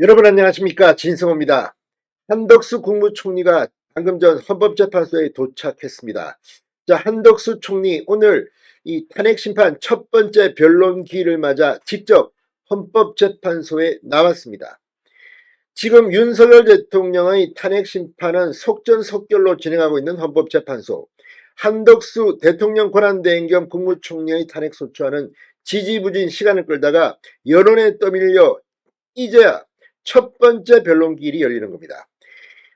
여러분 안녕하십니까, 진성호입니다. 한덕수 국무총리가 방금 전 헌법재판소에 도착했습니다. 자, 한덕수 총리 오늘 이 탄핵심판 첫 번째 변론기를 맞아 직접 헌법재판소에 나왔습니다. 지금 윤석열 대통령의 탄핵심판은 속전속결로 진행하고 있는 헌법재판소, 한덕수 대통령 권한대행 겸 국무총리의 탄핵소추안은 지지부진 시간을 끌다가 여론에 떠밀려 이제야 첫 번째 변론기일이 열리는 겁니다.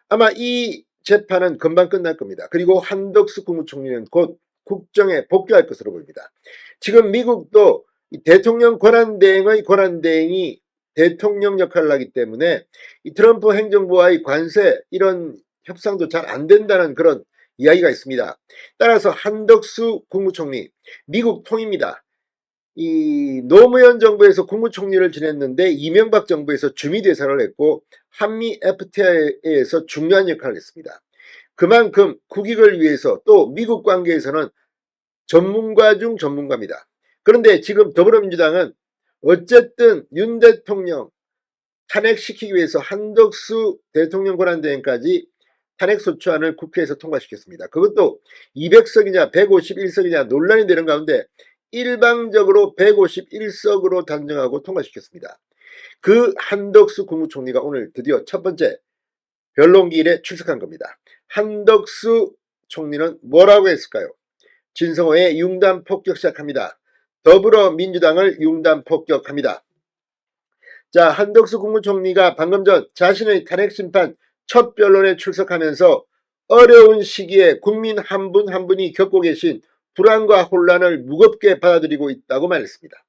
아마 이 재판은 금방 끝날 겁니다. 그리고 한덕수 국무총리는 곧 국정에 복귀할 것으로 보입니다. 지금 미국도 대통령 권한대행의 권한대행이 대통령 역할을 하기 때문에 이 트럼프 행정부와의 관세 이런 협상도 잘 안 된다는 그런 이야기가 있습니다. 따라서 한덕수 국무총리 미국 통입니다. 이 노무현 정부에서 국무총리를 지냈는데 이명박 정부에서 주미대사를 했고 한미 FTA에서 중요한 역할을 했습니다. 그만큼 국익을 위해서 또 미국 관계에서는 전문가 중 전문가입니다. 그런데 지금 더불어민주당은 어쨌든 윤 대통령 탄핵시키기 위해서 한덕수 대통령 권한대행까지 탄핵소추안을 국회에서 통과시켰습니다. 그것도 200석이냐 151석이냐 논란이 되는 가운데 일방적으로 151석으로 단정하고 통과시켰습니다. 그 한덕수 국무총리가 오늘 드디어 첫 번째 변론기일에 출석한 겁니다. 한덕수 총리는 뭐라고 했을까요? 진성호의 융단 폭격 시작합니다. 더불어민주당을 융단 폭격합니다. 자, 한덕수 국무총리가 방금 전 자신의 탄핵심판 첫 변론에 출석하면서 어려운 시기에 국민 한 분 한 분이 겪고 계신 불안과 혼란을 무겁게 받아들이고 있다고 말했습니다.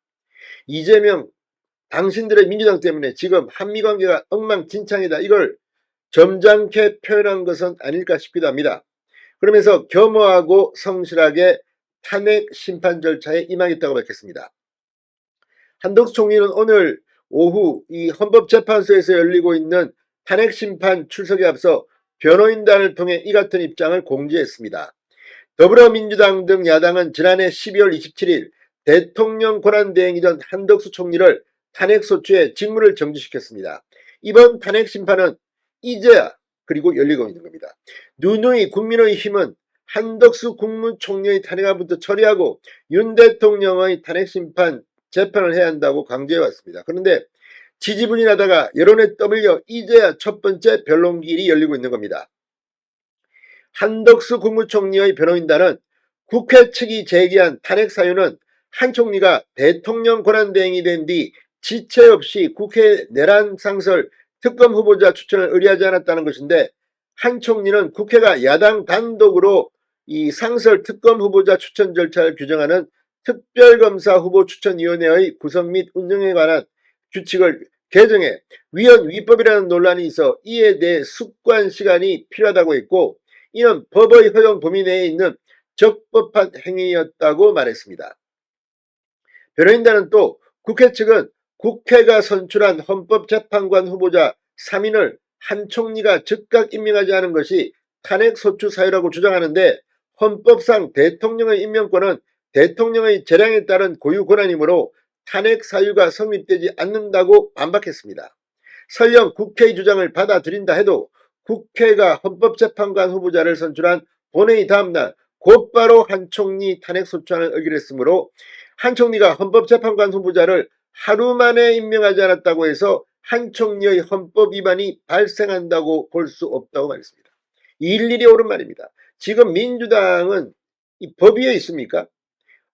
이재명, 당신들의 민주당 때문에 지금 한미관계가 엉망진창이다. 이걸 점잖게 표현한 것은 아닐까 싶기도 합니다. 그러면서 겸허하고 성실하게 탄핵 심판 절차에 임하겠다고 밝혔습니다. 한덕수 총리는 오늘 오후 이 헌법재판소에서 열리고 있는 탄핵심판 출석에 앞서 변호인단을 통해 이 같은 입장을 공지했습니다. 더불어민주당 등 야당은 지난해 12월 27일 대통령 권한대행이던 한덕수 총리를 탄핵소추에 직무를 정지시켰습니다. 이번 탄핵심판은 이제야 그리고 열리고 있는 겁니다. 누누이 국민의힘은 한덕수 국무총리의 탄핵안부터 처리하고 윤 대통령의 탄핵심판 재판을 해야 한다고 강조해왔습니다. 그런데 지지분이하다가 여론에 떠밀려 이제야 첫 번째 변론기일이 열리고 있는 겁니다. 한덕수 국무총리의 변호인단은 국회 측이 제기한 탄핵 사유는 한 총리가 대통령 권한대행이 된 뒤 지체 없이 국회 내란 상설 특검 후보자 추천을 의뢰하지 않았다는 것인데, 한 총리는 국회가 야당 단독으로 이 상설 특검 후보자 추천 절차를 규정하는 특별검사 후보 추천위원회의 구성 및 운영에 관한 규칙을 개정해 위헌 위법이라는 논란이 있어 이에 대해 숙고한 시간이 필요하다고 했고, 이는 법의 허용 범위 내에 있는 적법한 행위였다고 말했습니다. 변호인단은 또 국회 측은 국회가 선출한 헌법재판관 후보자 3인을 한 총리가 즉각 임명하지 않은 것이 탄핵소추 사유라고 주장하는데, 헌법상 대통령의 임명권은 대통령의 재량에 따른 고유 권한이므로 탄핵 사유가 성립되지 않는다고 반박했습니다. 설령 국회의 주장을 받아들인다 해도 국회가 헌법재판관 후보자를 선출한 본회의 다음날 곧바로 한 총리 탄핵소추안을 의결했으므로 한 총리가 헌법재판관 후보자를 하루 만에 임명하지 않았다고 해서 한 총리의 헌법 위반이 발생한다고 볼 수 없다고 말했습니다. 일일이 옳은 말입니다. 지금 민주당은 이 법 위에 있습니까?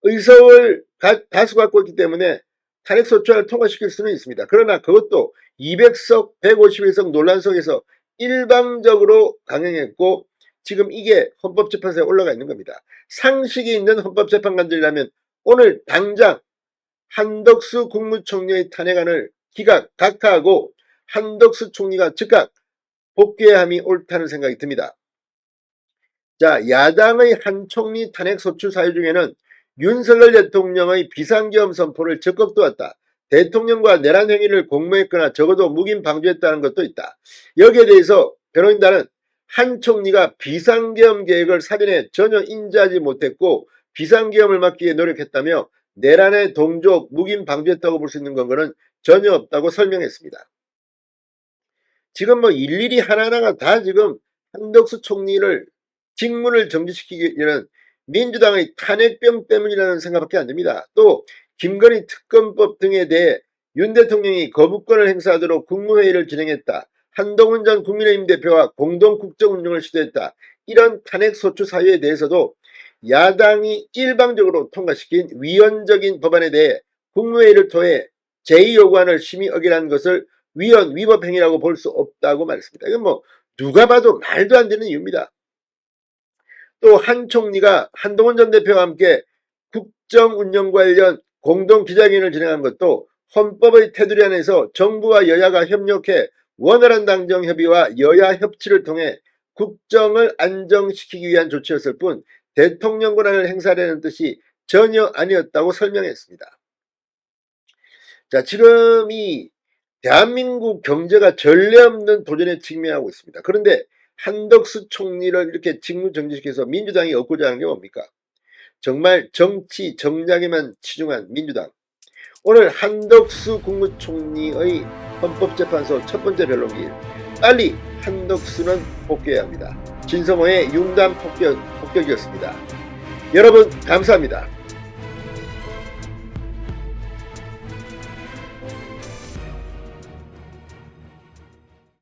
의석을 다수 갖고 있기 때문에 탄핵소추안을 통과시킬 수는 있습니다. 그러나 그것도 200석, 151석 논란 속에서 일방적으로 강행했고, 지금 이게 헌법재판소에 올라가 있는 겁니다. 상식이 있는 헌법재판관들이라면 오늘 당장 한덕수 국무총리의 탄핵안을 각하하고 한덕수 총리가 즉각 복귀해야 함이 옳다는 생각이 듭니다. 자, 야당의 한 총리 탄핵소추 사유 중에는 윤석열 대통령의 비상계엄 선포를 적극 도왔다, 대통령과 내란 행위를 공모했거나 적어도 묵인 방조했다는 것도 있다. 여기에 대해서 변호인단은 한 총리가 비상계엄 계획을 사전에 전혀 인지하지 못했고 비상계엄을 막기 위해 노력했다며 내란의 동조, 묵인 방조했다고 볼 수 있는 근거는 전혀 없다고 설명했습니다. 지금 뭐 일일이 하나하나가 다 지금 한덕수 총리를 직무를 정지시키기 위한 민주당의 탄핵병 때문이라는 생각밖에 안 듭니다. 또 김건희 특검법 등에 대해 윤 대통령이 거부권을 행사하도록 국무회의를 진행했다. 한동훈 전 국민의힘 대표와 공동 국정운영을 시도했다. 이런 탄핵소추 사유에 대해서도 야당이 일방적으로 통과시킨 위헌적인 법안에 대해 국무회의를 통해 제2요구안을 심의 어기라는 것을 위헌 위법 행위라고 볼 수 없다고 말했습니다. 이건 뭐 누가 봐도 말도 안 되는 이유입니다. 또 한 총리가 한동훈 전 대표와 함께 국정 운영 관련 공동 기자회견을 진행한 것도 헌법의 테두리 안에서 정부와 여야가 협력해 원활한 당정 협의와 여야 협치를 통해 국정을 안정시키기 위한 조치였을 뿐 대통령 권한을 행사하려는 뜻이 전혀 아니었다고 설명했습니다. 자, 지금 이 대한민국 경제가 전례 없는 도전에 직면하고 있습니다. 그런데 한덕수 총리를 이렇게 직무 정지시켜서 민주당이 얻고자 하는 게 뭡니까? 정말 정치 정략에만 치중한 민주당. 오늘 한덕수 국무총리의 헌법재판소 첫 번째 변론기일, 빨리 한덕수는 복귀해야 합니다. 진성호의 융단 폭격이었습니다. 여러분 감사합니다.